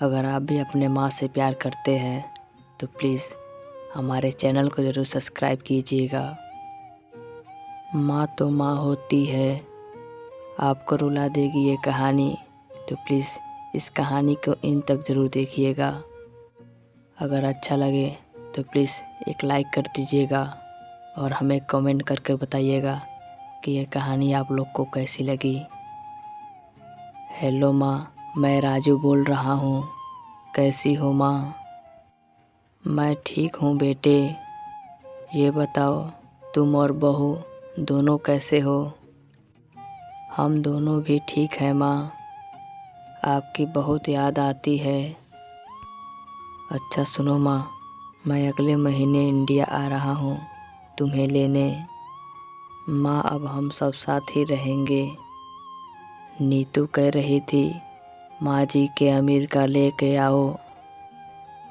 अगर आप भी अपने माँ से प्यार करते हैं तो प्लीज़ हमारे चैनल को ज़रूर सब्सक्राइब कीजिएगा। माँ तो माँ होती है, आपको रुला देगी ये कहानी, तो प्लीज़ इस कहानी को इन तक ज़रूर देखिएगा। अगर अच्छा लगे तो प्लीज़ एक लाइक कर दीजिएगा और हमें कमेंट करके बताइएगा कि ये कहानी आप लोग को कैसी लगी। हेलो माँ, मैं राजू बोल रहा हूँ। कैसी हो माँ? मैं ठीक हूँ बेटे। ये बताओ तुम और बहू दोनों कैसे हो? हम दोनों भी ठीक हैं माँ। आपकी बहुत याद आती है। अच्छा सुनो माँ, मैं अगले महीने इंडिया आ रहा हूँ तुम्हें लेने। माँ अब हम सब साथ ही रहेंगे। नीतू कह रही थी माँ जी के अमेरिका लेके आओ,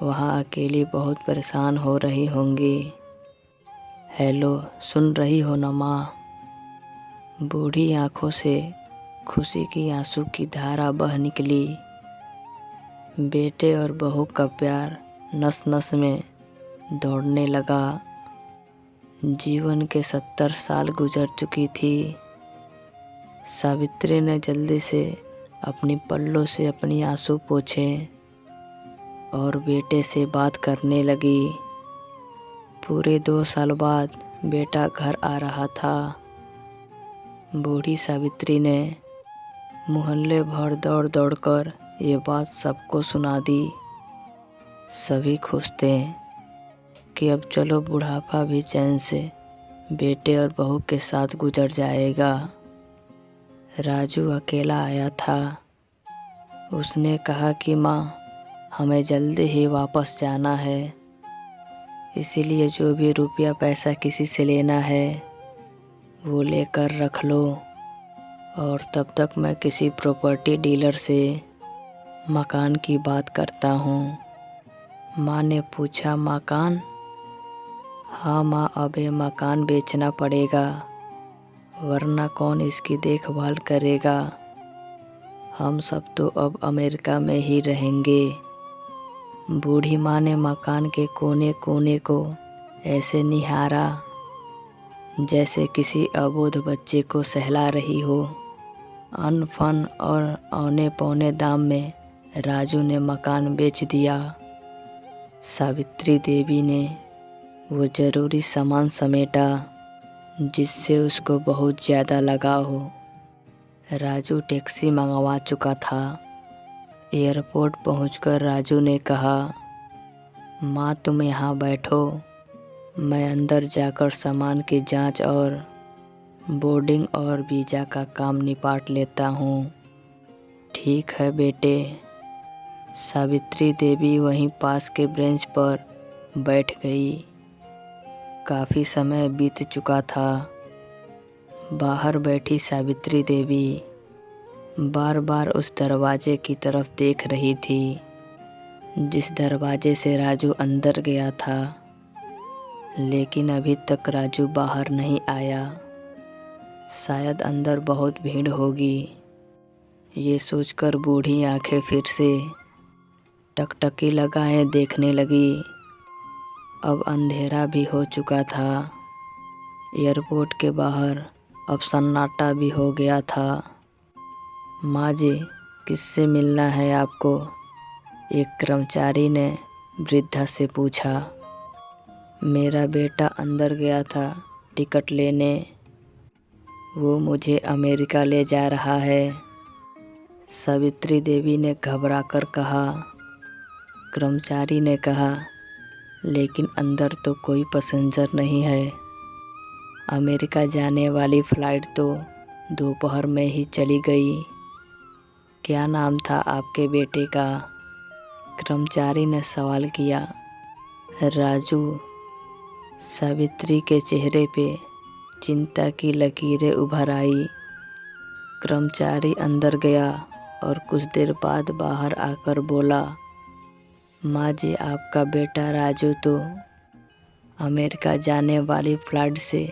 वहाँ अकेली बहुत परेशान हो रही होंगी। हेलो, सुन रही हो ना माँ? बूढ़ी आंखों से खुशी की आंसू की धारा बह निकली। बेटे और बहू का प्यार नस नस में दौड़ने लगा। जीवन के 70 साल गुजर चुकी थी। सावित्री ने जल्दी से अपनी पल्लों से अपनी आंसू पोंछे और बेटे से बात करने लगी। पूरे 2 साल बाद बेटा घर आ रहा था। बूढ़ी सावित्री ने मोहल्ले भर दौड़ दौड़ कर ये बात सबको सुना दी। सभी खुश थे कि अब चलो बुढ़ापा भी चैन से बेटे और बहू के साथ गुजर जाएगा। राजू अकेला आया था। उसने कहा कि माँ, हमें जल्दी ही वापस जाना है, इसीलिए जो भी रुपया पैसा किसी से लेना है वो लेकर रख लो, और तब तक मैं किसी प्रॉपर्टी डीलर से मकान की बात करता हूँ। माँ ने पूछा, मकान? हाँ माँ, अब ये मकान बेचना पड़ेगा, वरना कौन इसकी देखभाल करेगा। हम सब तो अब अमेरिका में ही रहेंगे। बूढ़ी माँ ने मकान के कोने कोने को ऐसे निहारा जैसे किसी अबोध बच्चे को सहला रही हो। अन फन और औने पौने दाम में राजू ने मकान बेच दिया। सावित्री देवी ने वो ज़रूरी सामान समेटा जिससे उसको बहुत ज़्यादा लगाव हो। राजू टैक्सी मंगवा चुका था। एयरपोर्ट पहुंचकर राजू ने कहा, माँ तुम यहाँ बैठो, मैं अंदर जाकर सामान की जांच और बोर्डिंग और वीज़ा का काम निपाट लेता हूँ। ठीक है बेटे। सावित्री देवी वहीं पास के बेंच पर बैठ गई। काफ़ी समय बीत चुका था। बाहर बैठी सावित्री देवी बार बार उस दरवाजे की तरफ देख रही थी जिस दरवाजे से राजू अंदर गया था, लेकिन अभी तक राजू बाहर नहीं आया। शायद अंदर बहुत भीड़ होगी। ये सोचकर बूढ़ी आंखें फिर से टकटकी लगाए देखने लगी। अब अंधेरा भी हो चुका था। एयरपोर्ट के बाहर अब सन्नाटा भी हो गया था। माँ जी, किससे मिलना है आपको? एक कर्मचारी ने वृद्धा से पूछा। मेरा बेटा अंदर गया था टिकट लेने, वो मुझे अमेरिका ले जा रहा है, सावित्री देवी ने घबराकर कहा। कर्मचारी ने कहा, लेकिन अंदर तो कोई पैसेंजर नहीं है। अमेरिका जाने वाली फ़्लाइट तो दोपहर में ही चली गई। क्या नाम था आपके बेटे का? कर्मचारी ने सवाल किया। राजू। सावित्री के चेहरे पे चिंता की लकीरें उभर आई। कर्मचारी अंदर गया और कुछ देर बाद बाहर आकर बोला, माँ जी, आपका बेटा राजू तो अमेरिका जाने वाली फ़्लाइट से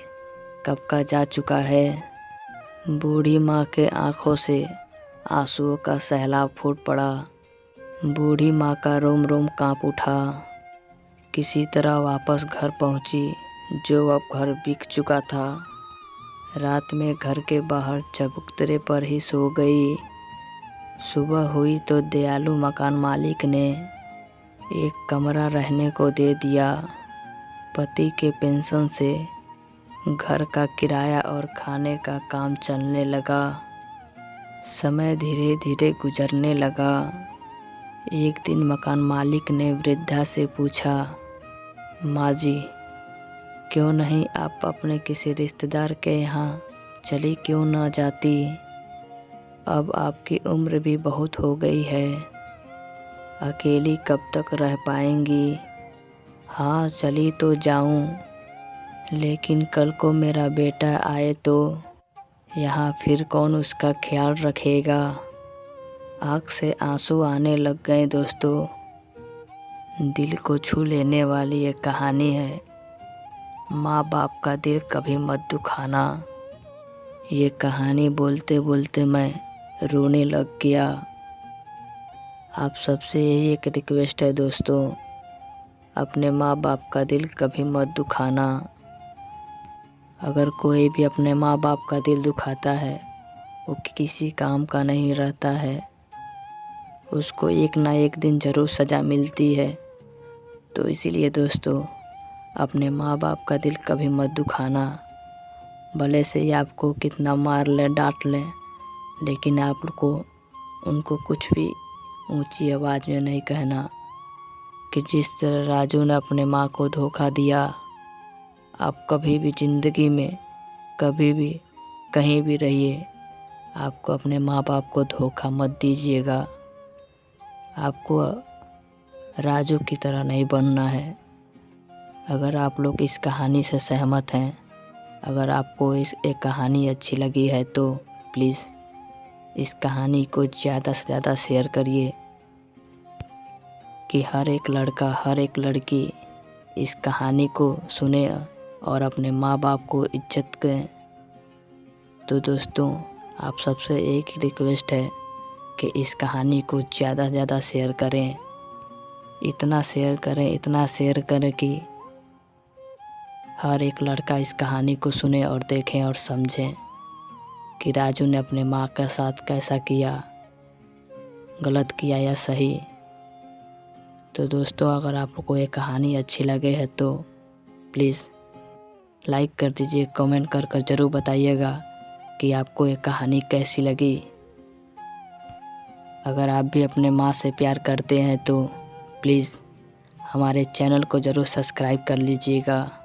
कब का जा चुका है। बूढ़ी माँ के आंखों से आंसुओं का सैलाब फूट पड़ा। बूढ़ी माँ का रोम रोम काँप उठा। किसी तरह वापस घर पहुँची, जो अब घर बिक चुका था। रात में घर के बाहर चबूतरे पर ही सो गई। सुबह हुई तो दयालु मकान मालिक ने एक कमरा रहने को दे दिया। पति के पेंशन से घर का किराया और खाने का काम चलने लगा। समय धीरे धीरे गुजरने लगा। एक दिन मकान मालिक ने वृद्धा से पूछा, माँ जी, क्यों नहीं आप अपने किसी रिश्तेदार के यहाँ चली क्यों न जाती? अब आपकी उम्र भी बहुत हो गई है, अकेली कब तक रह पाएंगी? हाँ, चली तो जाऊं, लेकिन कल को मेरा बेटा आए तो यहाँ फिर कौन उसका ख्याल रखेगा? आँख से आंसू आने लग गए दोस्तों। दिल को छू लेने वाली ये कहानी है। माँ बाप का दिल कभी मत दुखाना। ये कहानी बोलते बोलते मैं रोने लग गया। आप सबसे यही एक रिक्वेस्ट है दोस्तों, अपने माँ बाप का दिल कभी मत दुखाना। अगर कोई भी अपने माँ बाप का दिल दुखाता है, वो किसी काम का नहीं रहता है। उसको एक ना एक दिन ज़रूर सज़ा मिलती है। तो इसीलिए दोस्तों, अपने माँ बाप का दिल कभी मत दुखाना। भले से ही आपको कितना मार लें, डांट लें, लेकिन आपको उनको कुछ भी ऊंची आवाज़ में नहीं कहना कि जिस तरह राजू ने अपने माँ को धोखा दिया। आप कभी भी ज़िंदगी में कभी भी कहीं भी रहिए, आपको अपने माँ बाप को धोखा मत दीजिएगा। आपको राजू की तरह नहीं बनना है। अगर आप लोग इस कहानी से सहमत हैं, अगर आपको इस एक कहानी अच्छी लगी है तो प्लीज़ इस कहानी को ज़्यादा से ज़्यादा शेयर करिए कि हर एक लड़का, हर एक लड़की इस कहानी को सुने और अपने माँ बाप को इज्जत करें। तो दोस्तों, आप सबसे एक ही रिक्वेस्ट है कि इस कहानी को ज़्यादा से ज़्यादा शेयर करें। इतना शेयर करें कि हर एक लड़का इस कहानी को सुने और देखें और समझें कि राजू ने अपने माँ के साथ कैसा किया, गलत किया या सही। तो दोस्तों, अगर आपको ये कहानी अच्छी लगे है तो प्लीज़ लाइक कर दीजिए, कमेंट कर ज़रूर बताइएगा कि आपको ये कहानी कैसी लगी। अगर आप भी अपने माँ से प्यार करते हैं तो प्लीज़ हमारे चैनल को ज़रूर सब्सक्राइब कर लीजिएगा।